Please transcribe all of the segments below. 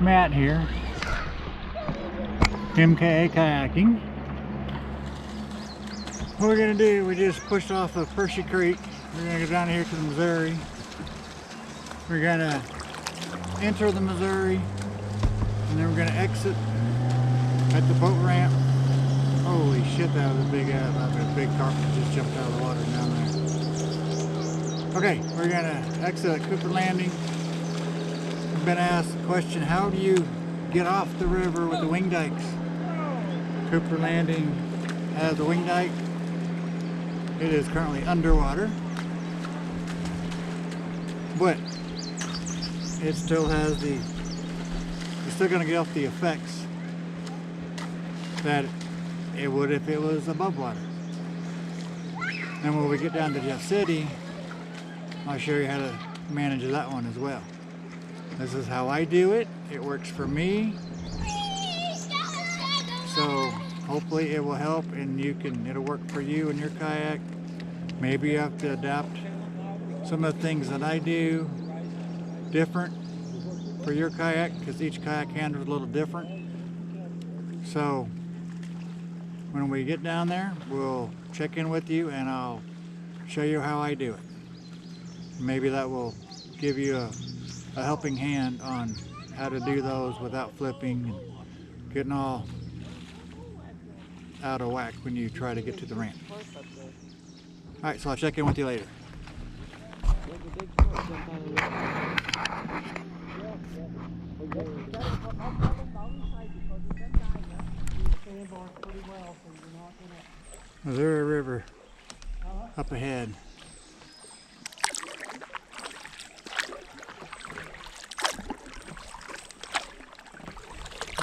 Matt here, MKA Kayaking. What we're going to do, we just pushed off of Percy Creek. We're going to go down here to the Missouri. We're going to enter the Missouri, and then we're going to exit at the boat ramp. Holy shit, that was a big carp that just jumped out of the water down there. Okay, we're going to exit at Cooper Landing. I've been asked the question, how do you get off the river with the wing dikes? Cooper Landing has a wing dike. It is currently underwater, but it still has the, you're still going to get off the effects that it would if it was above water. And when we get down to Jeff City, I'll show you how to manage that one as well. This is how I do it. It works for me. So hopefully it will help, and it'll work for you and your kayak. Maybe you have to adapt some of the things that I do different for your kayak, because each kayak handle is a little different. So when we get down there, we'll check in with you and I'll show you how I do it. Maybe that will give you a helping hand on how to do those without flipping and getting all out of whack when you try to get to the ramp. Alright, so I'll check in with you later. Missouri River up ahead.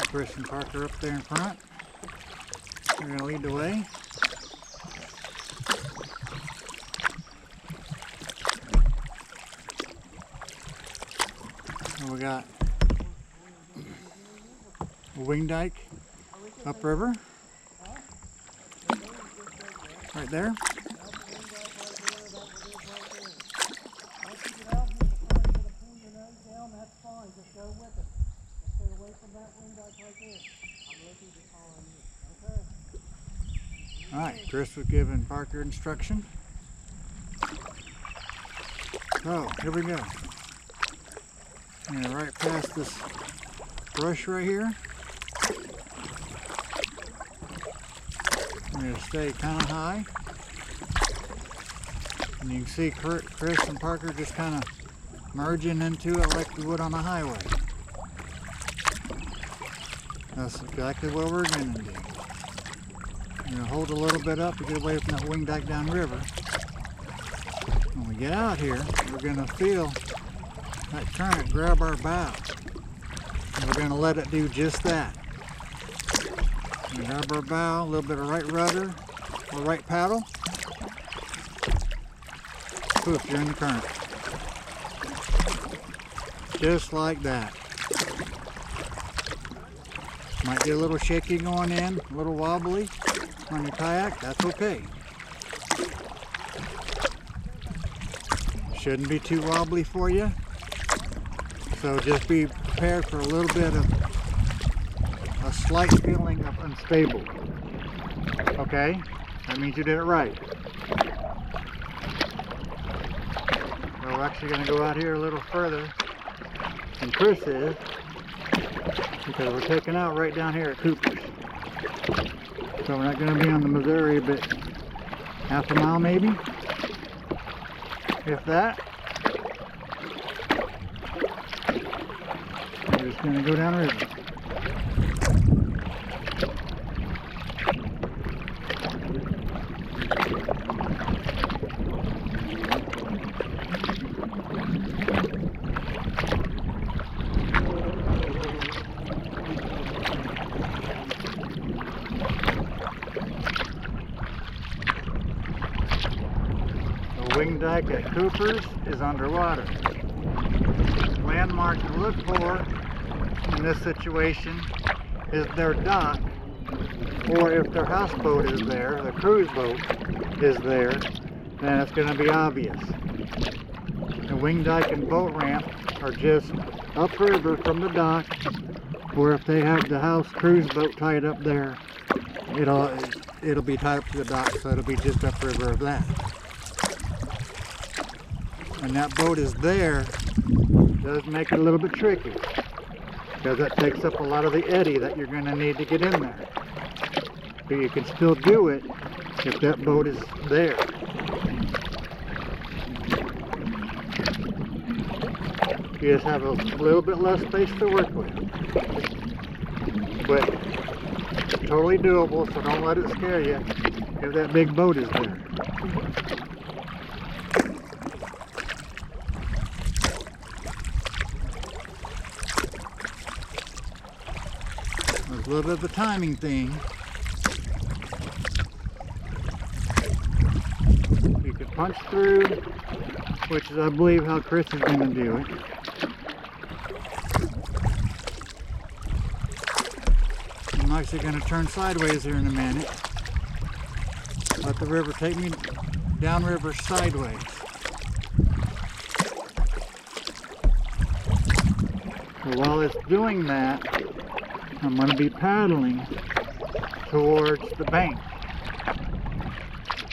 Chris and Parker up there in front. They're going to lead the way. And we got a wing dike upriver right there. Alright, Chris was giving Parker instruction. So, here we go. And right past this brush right here. I'm going to stay kind of high. And you can see Chris and Parker just kind of merging into it like we would on a highway. That's exactly what we're going to do. We're going to hold a little bit up to get away from that wing dike downriver. When we get out here, we're going to feel that current grab our bow. And we're going to let it do just that. We're going to grab our bow, a little bit of right rudder or right paddle. Poof, you're in the current. Just like that. Might get a little shaky going in, a little wobbly on your kayak, that's okay. Shouldn't be too wobbly for you. So just be prepared for a little bit of a slight feeling of unstable. Okay? That means you did it right. So we're actually going to go out here a little further than Chris is, because we're taking out right down here at Cooper's. So we're not going to be on the Missouri, but half a mile maybe, if that. We're just going to go down the river. The wing dike at Cooper's is underwater. Landmark to look for in this situation is their dock, or if their houseboat is there, the cruise boat is there, then it's going to be obvious. And wing dike and boat ramp are just upriver from the dock, or if they have the house cruise boat tied up there, it'll be tied up to the dock, so it'll be just upriver of that. When that boat is there, it does make it a little bit tricky, because that takes up a lot of the eddy that you're going to need to get in there. But you can still do it if that boat is there. You just have a little bit less space to work with. But it's totally doable, so don't let it scare you if that big boat is there. There's a little bit of a timing thing. You can punch through, which is, I believe, how Chris is going to do it. I'm actually going to turn sideways here in a minute. Let the river take me downriver sideways. So while it's doing that, I'm going to be paddling towards the bank.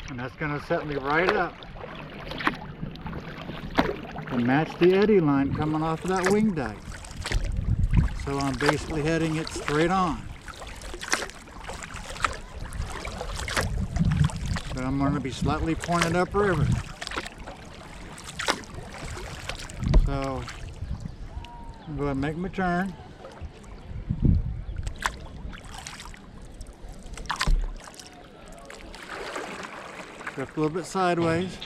And that's going to set me right up to match the eddy line coming off of that wing dike. So I'm basically heading it straight on. But I'm going to be slightly pointed upriver. So I'm going to make my turn. Drift a little bit sideways.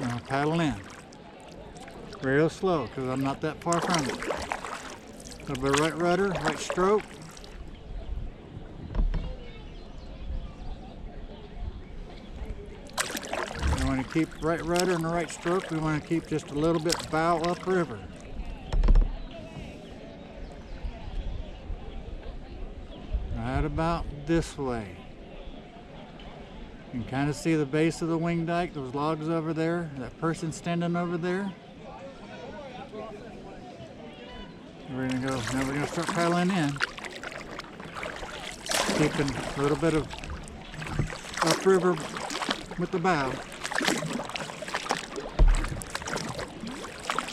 And I'll paddle in. Real slow, because I'm not that far from it. A little bit of right rudder, right stroke. We want to keep right rudder and the right stroke. We want to keep just a little bit bow upriver. Right about this way. You can kind of see the base of the wing dike, those logs over there, that person standing over there. We're gonna go, now we're gonna start paddling in. Keeping a little bit of upriver with the bow.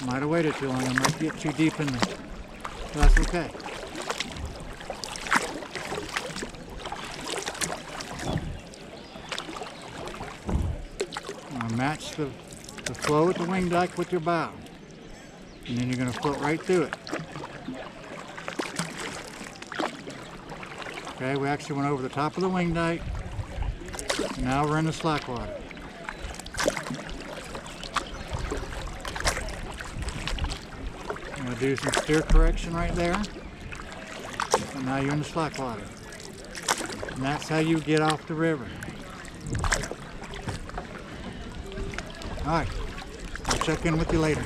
Might have waited too long, I might get too deep in there. That's okay. Match the flow with the wing dike with your bow. And then you're going to float right through it. Okay, we actually went over the top of the wing dike. Now we're in the slack water. I'm going to do some steer correction right there. And now you're in the slack water. And that's how you get off the river. Alright, I'll check in with you later.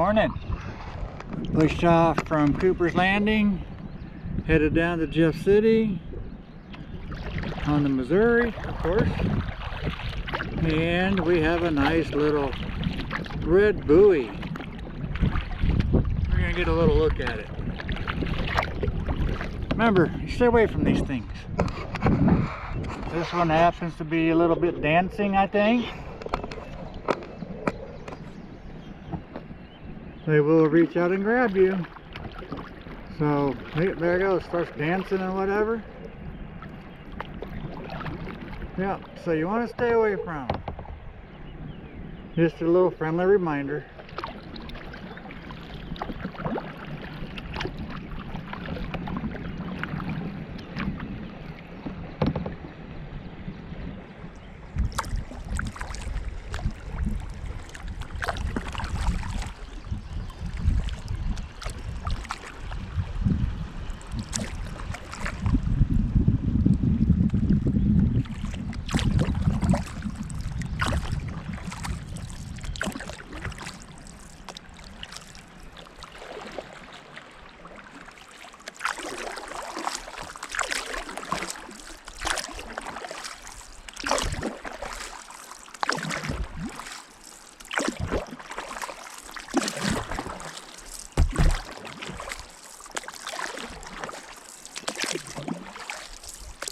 morning. Pushed off from Cooper's Landing, headed down to Jeff City on the Missouri, of course. And we have a nice little red buoy. We're gonna get a little look at it. Remember, stay away from these things. This one happens to be a little bit dancing, I think. They will reach out and grab you. So, there it goes, starts dancing and whatever. Yeah, so you want to stay away from them. Just a little friendly reminder.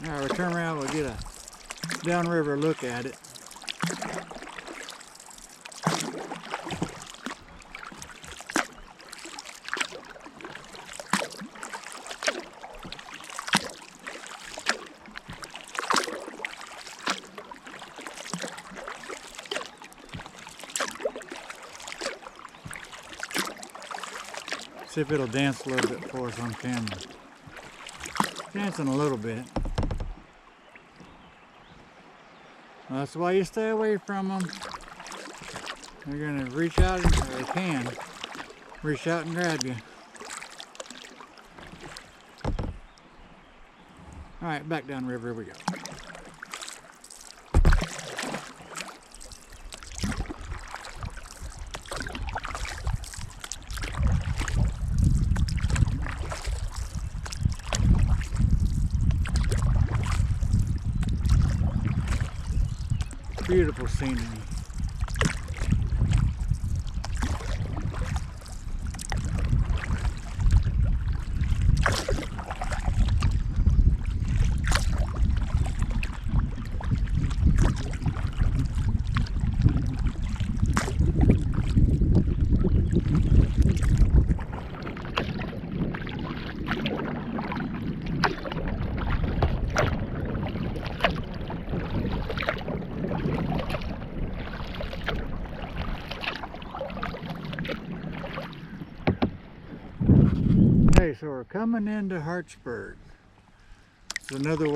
Alright, we'll turn around, we'll get a downriver look at it. See if it'll dance a little bit for us on camera. Dancing a little bit. Well, that's why you stay away from them. They're going to reach out, or they can reach out and grab you. Alright, back down river we go. Beautiful scenery. Okay, so we're coming into Hartsburg. It's another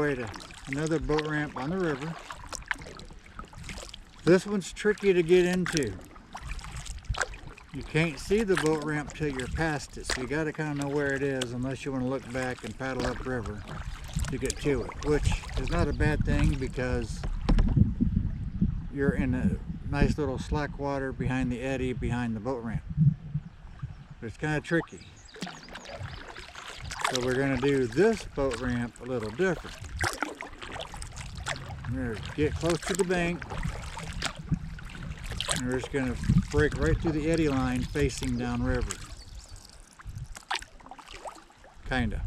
boat ramp on the river. This one's tricky to get into. You can't see the boat ramp till you're past it, so you got to kind of know where it is unless you want to look back and paddle upriver to get to it, which is not a bad thing because you're in a nice little slack water behind the eddy behind the boat ramp. But it's kind of tricky. So we're going to do this boat ramp a little different. We're going to get close to the bank. And we're just going to break right through the eddy line facing downriver. Kinda.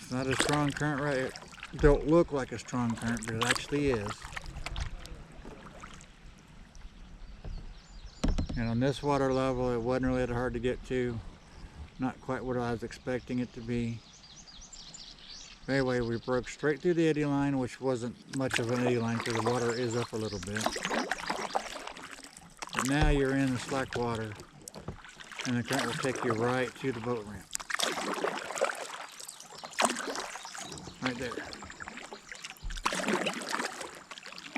It's not a strong current, right? It don't look like a strong current, but it actually is. And on this water level, it wasn't really that hard to get to. Not quite what I was expecting it to be. Anyway, we broke straight through the eddy line, which wasn't much of an eddy line because the water is up a little bit. But now you're in the slack water, and the current will take you right to the boat ramp. Right there.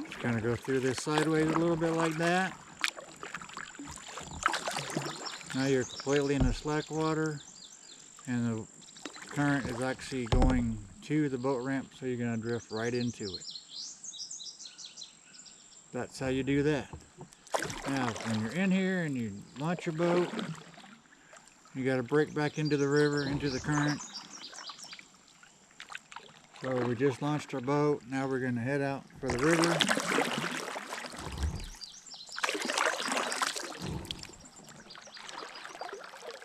Just kind of go through this sideways a little bit like that. Now you're completely in the slack water, and the current is actually going to the boat ramp, so you're going to drift right into it. That's how you do that. Now, when you're in here and you launch your boat, you got to break back into the river, into the current. So we just launched our boat. Now we're going to head out for the river.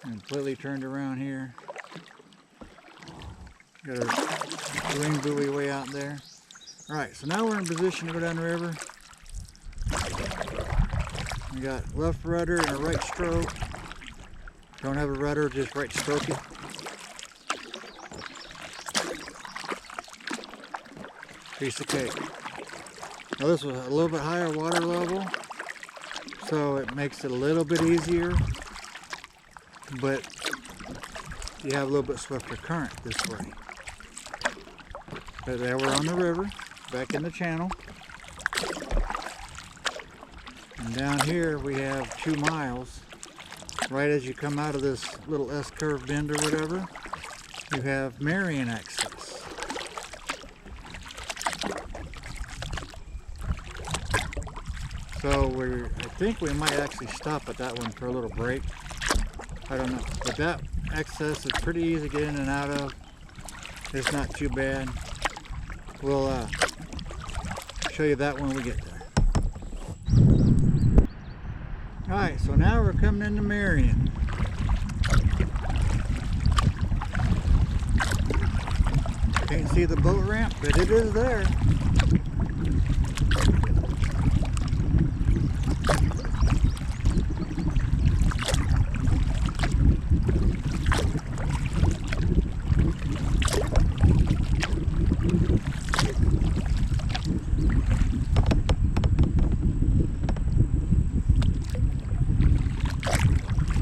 Completely turned around here. Got a ring buoy way out there. Alright, so now we're in position to go down the river. We got left rudder and a right stroke. Don't have a rudder, just right stroke it. Piece of cake. Now this was a little bit higher water level, so it makes it a little bit easier, but you have a little bit swifter current this way. But there we're on the river, back in the channel. And down here we have 2 miles. Right as you come out of this little S-curve bend or whatever, you have Marion access. So I think we might actually stop at that one for a little break. I don't know, but that access is pretty easy to get in and out of. It's not too bad. We'll show you that when we get there. Alright, so now we're coming into Marion. Can't see the boat ramp, but it is there.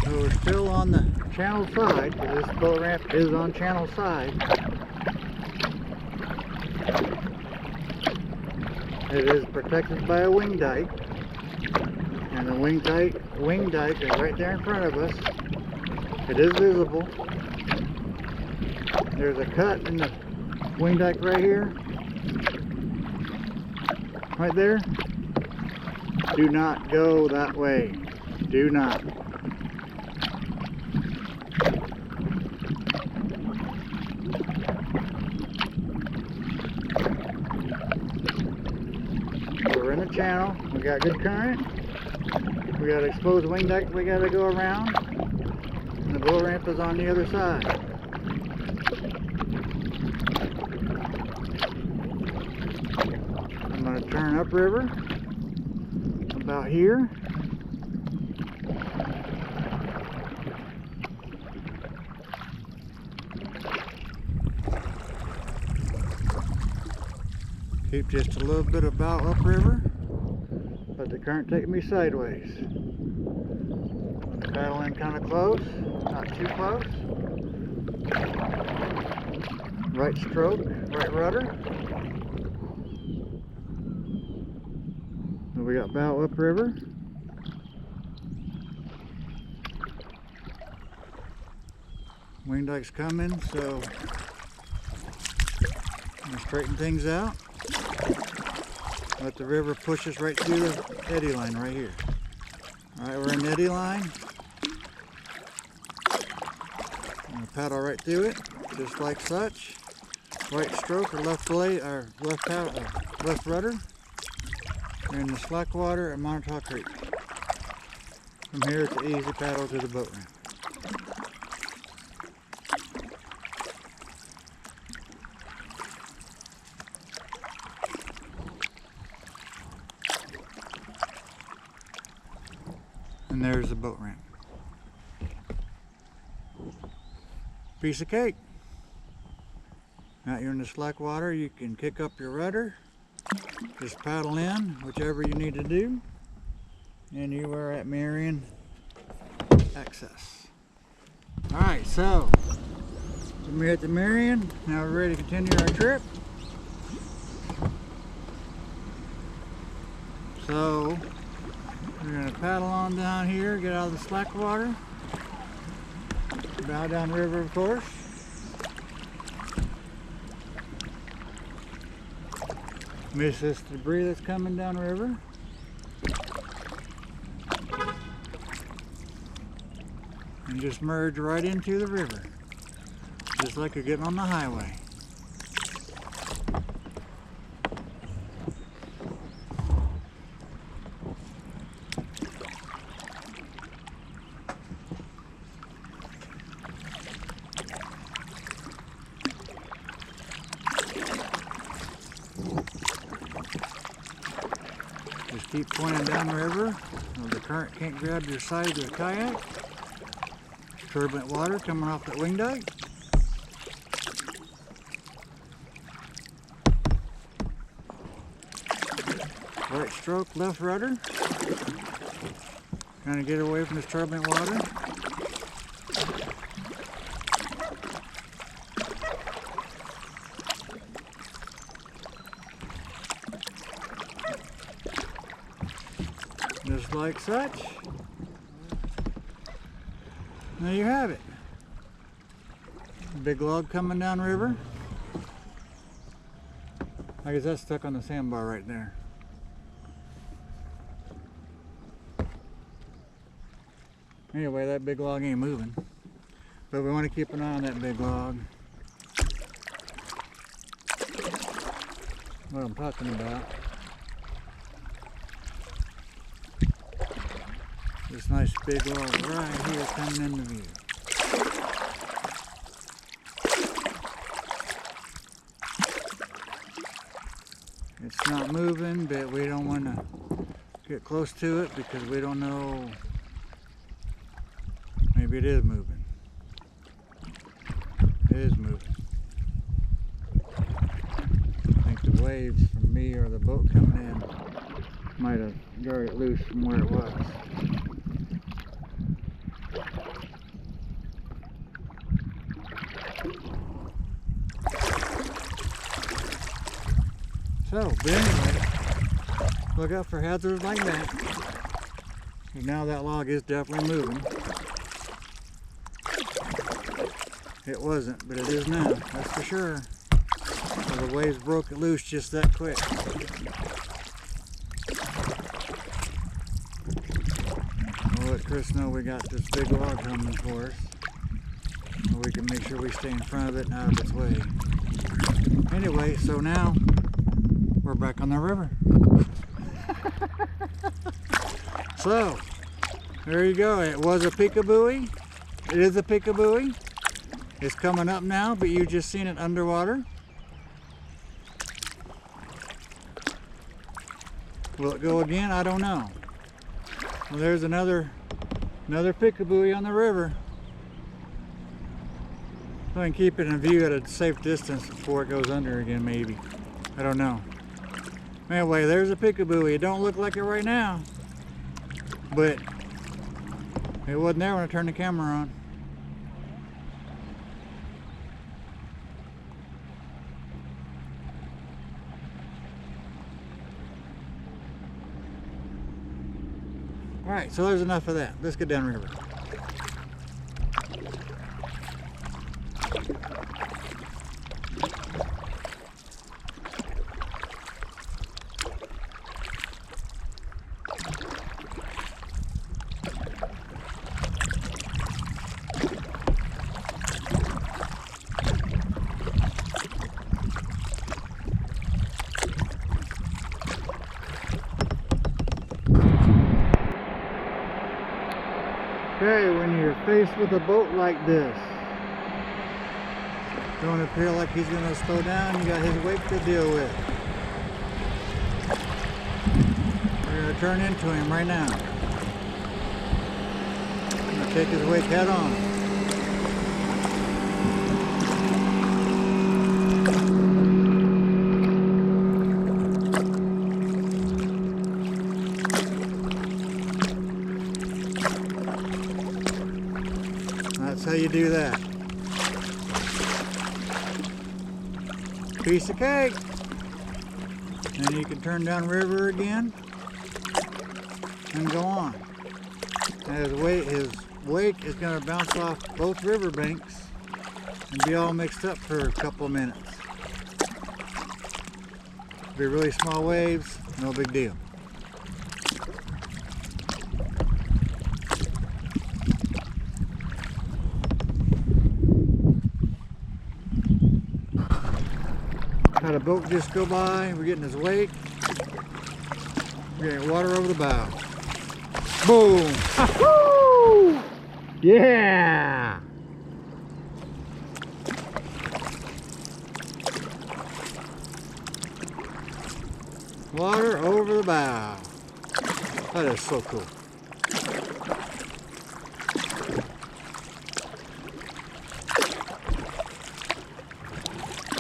We're still on the channel side, because this boat ramp is on channel side. It is protected by a wing dike, and the wing dike is right there in front of us. It is visible. There's a cut in the wing dike right here, right there. Do not go that way. Do not. We're in the channel. We got good current. We got exposed wing deck we got to go around, and the boat ramp is on the other side. I'm going to turn upriver about here. Keep just a little bit of bow upriver, let the current take me sideways. Paddle in kind of close, not too close. Right stroke, right rudder. And we got bow upriver. Wing dike's coming, so I'm going to straighten things out. Let the river push us right through the eddy line right here. Alright, we're in the eddy line. I'm going to paddle right through it, just like such. Right stroke or left blade, or left rudder. We're in the slack water at Montauk Creek. From here it's an easy paddle to the boat ramp. And there's the boat ramp. Piece of cake. Now you're in the slack water, you can kick up your rudder, just paddle in, whichever you need to do, and you are at Marion access. Alright, so we're at the Marion, now we're ready to continue our trip. So we're going to paddle on down here, get out of the slack water, bow down the river of course. Miss this debris that's coming down the river. and just merge right into the river, just like you're getting on the highway. Just keep pointing down the river so the current can't grab your side of the kayak. Turbulent water coming off that wing dike. Right stroke, left rudder. Trying to get away from this turbulent water. Just like such. There you have it. Big log coming down river. I guess that's stuck on the sandbar right there. Anyway, that big log ain't moving. But we want to keep an eye on that big log. What I'm talking about. This nice big log right here coming into view. It's not moving, but we don't want to get close to it because we don't know. Maybe it is moving. It is moving. I think the waves from me or the boat coming in might have jarred it loose from where it was. So, but anyway, look out for hazards like that. And now that log is definitely moving. It wasn't, but it is now, that's for sure. So the waves broke it loose just that quick. We'll let Chris know we got this big log coming for us. So we can make sure we stay in front of it and out of its way. Anyway, so now we're back on the river. So, there you go. It was a peekaboo. It is a peekaboo. It's coming up now, but you just seen it underwater. Will it go again? I don't know. Well, there's another peekaboo on the river. So I can keep it in view at a safe distance before it goes under again, maybe. I don't know. Anyway, there's a peekaboo. It don't look like it right now, but it wasn't there when I turned the camera on. Alright, so there's enough of that. Let's get downriver. Okay, when you're faced with a boat like this, don't appear like he's going to slow down, you got his wake to deal with. We're going to turn into him right now. I'm going to take his wake head on. That's how you do that. Piece of cake. And you can turn down river again and go on. And his wake is going to bounce off both river banks and be all mixed up for a couple of minutes. Be really small waves, no big deal. Had a boat just go by. We're getting his wake. We're getting water over the bow. Boom! Woo! Yeah! Water over the bow. That is so cool.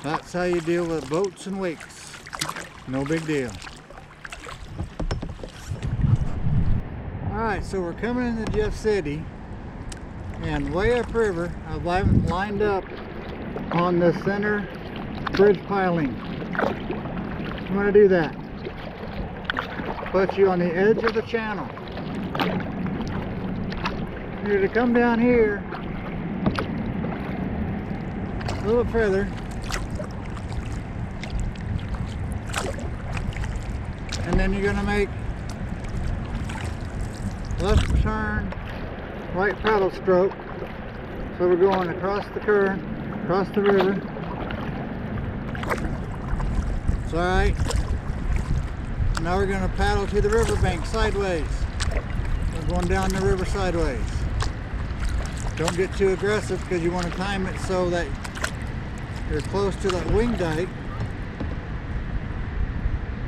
That's how you deal with boats and wakes. No big deal. Alright, so we're coming into Jeff City, and way upriver I've lined up on the center bridge piling. You want to do that. Put you on the edge of the channel. You're to come down here a little further, and then you're going to make left turn, right paddle stroke. So we're going across the current, across the river. It's alright. Now we're going to paddle to the riverbank sideways. We're going down the river sideways. Don't get too aggressive because you want to time it so that you're close to that wing dike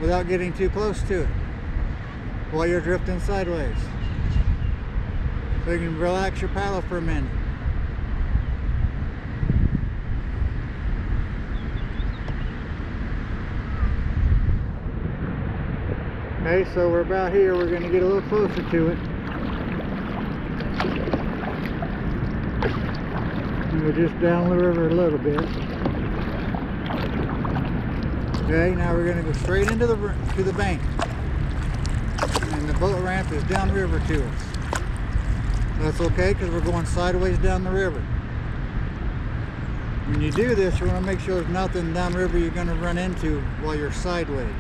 without getting too close to it while you're drifting sideways. So you can relax your paddle for a minute. Okay, so we're about here. We're going to get a little closer to it. And we're just down the river a little bit. Okay, now we're going to go straight into the bank. And the boat ramp is downriver to us. That's okay because we're going sideways down the river. When you do this, you want to make sure there's nothing downriver you're going to run into while you're sideways.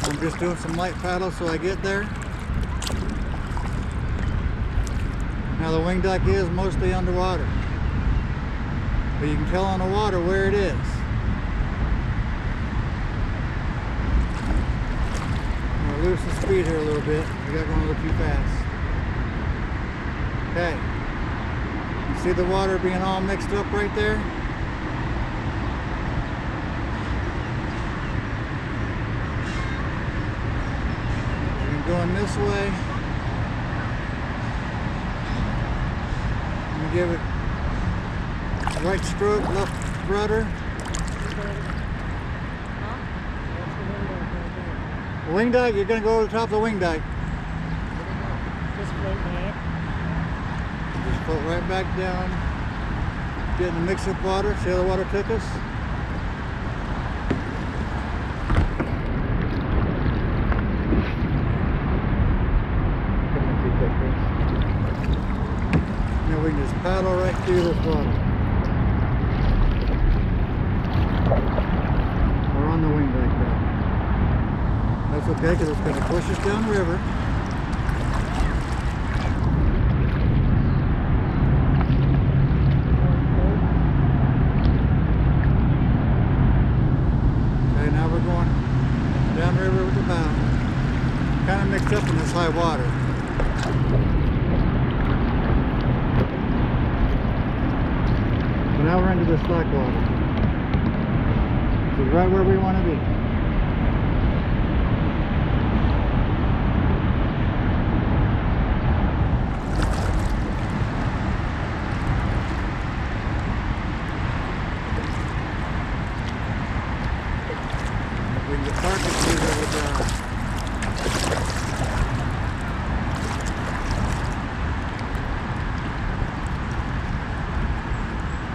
I'm just doing some light paddle so I get there. Now the wing dike is mostly underwater, but you can tell on the water where it is. I'm going to lose the speed here a little bit. I got going a little too fast. Okay. You see the water being all mixed up right there? Going this way. I'm gonna give it right stroke, left rudder. The wing dike, you're gonna go over the top of the wing dike. Just float back. Just float right back down. Getting the mix up water. See how the water took us? We can just paddle right through this water. We're on the wing dike now. That's okay because it's going to push us downriver. Okay, now we're going downriver with the bow. Kind of mixed up in this high water. Now we're into the slack water. This is right where we want to be. We can get target through there with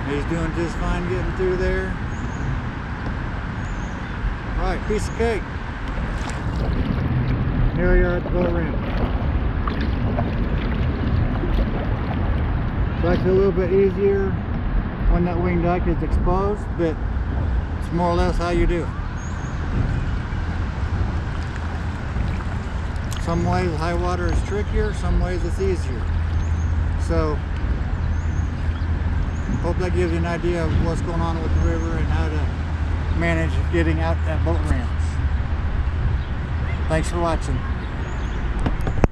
He's doing just fine getting through there. Alright, piece of cake. Here we are at the boat ramp. It's actually a little bit easier when that wing dike is exposed, but it's more or less how you do it. Some ways high water is trickier, some ways it's easier. So Hope that gives you an idea of what's going on with the river and how to manage getting out that boat ramp. Thanks for watching.